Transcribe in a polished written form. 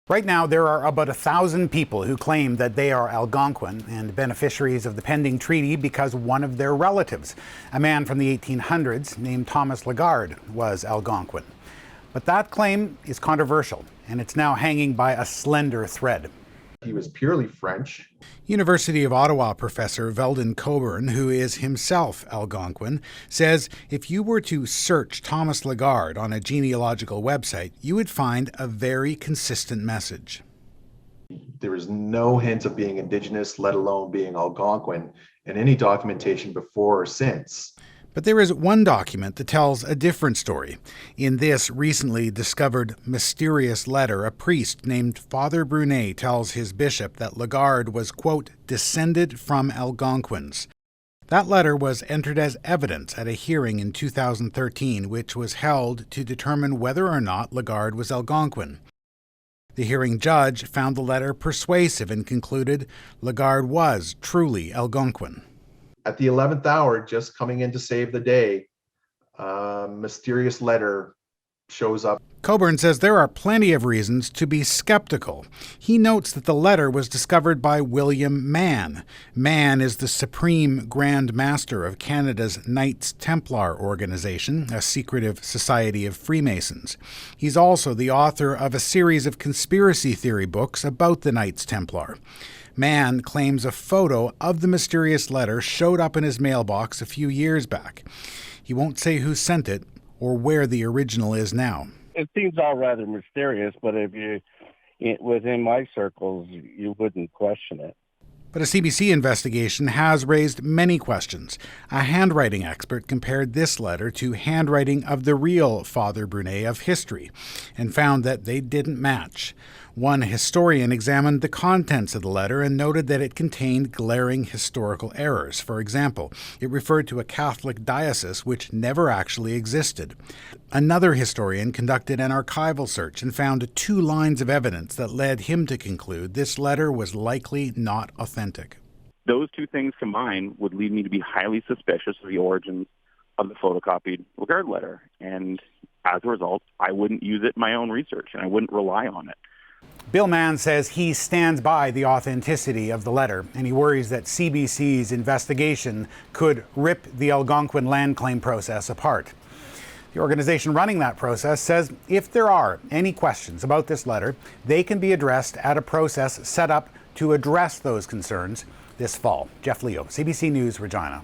Right now, there are about 1,000 people who claim that they are Algonquin and beneficiaries of the pending treaty because one of their relatives, a man from the 1800s named Thomas Lagarde, was Algonquin. But that claim is controversial, and it's now hanging by a slender thread. He was purely French. University of Ottawa professor Veldon Coburn, who is himself Algonquin, says if you were to search Thomas Lagarde on a genealogical website, you would find a very consistent message. There is no hint of being Indigenous, let alone being Algonquin, in any documentation before or since. But there is one document that tells a different story. In this recently discovered mysterious letter, a priest named Father Brunet tells his bishop that Lagarde was, quote, descended from Algonquins. That letter was entered as evidence at a hearing in 2013, which was held to determine whether or not Lagarde was Algonquin. The hearing judge found the letter persuasive and concluded Lagarde was truly Algonquin. At the 11th hour, just coming in to save the day, a mysterious letter shows up. Coburn says there are plenty of reasons to be skeptical. He notes that the letter was discovered by William Mann. Mann is the Supreme Grand Master of Canada's Knights Templar organization, a secretive society of Freemasons. He's also the author of a series of conspiracy theory books about the Knights Templar. Mann claims a photo of the mysterious letter showed up in his mailbox a few years back. He won't say who sent it or where the original is now. It seems all rather mysterious, but within my circles, you wouldn't question it. But a CBC investigation has raised many questions. A handwriting expert compared this letter to handwriting of the real Father Brunet of history and found that they didn't match. One historian examined the contents of the letter and noted that it contained glaring historical errors. For example, it referred to a Catholic diocese which never actually existed. Another historian conducted an archival search and found 2 lines of evidence that led him to conclude this letter was likely not authentic. Those 2 things combined would lead me to be highly suspicious of the origins of the photocopied Lagarde letter. And as a result, I wouldn't use it in my own research and I wouldn't rely on it. Bill Mann says he stands by the authenticity of the letter, and he worries that CBC's investigation could rip the Algonquin land claim process apart. The organization running that process says if there are any questions about this letter, they can be addressed at a process set up to address those concerns this fall. Jeff Leo, CBC News, Regina.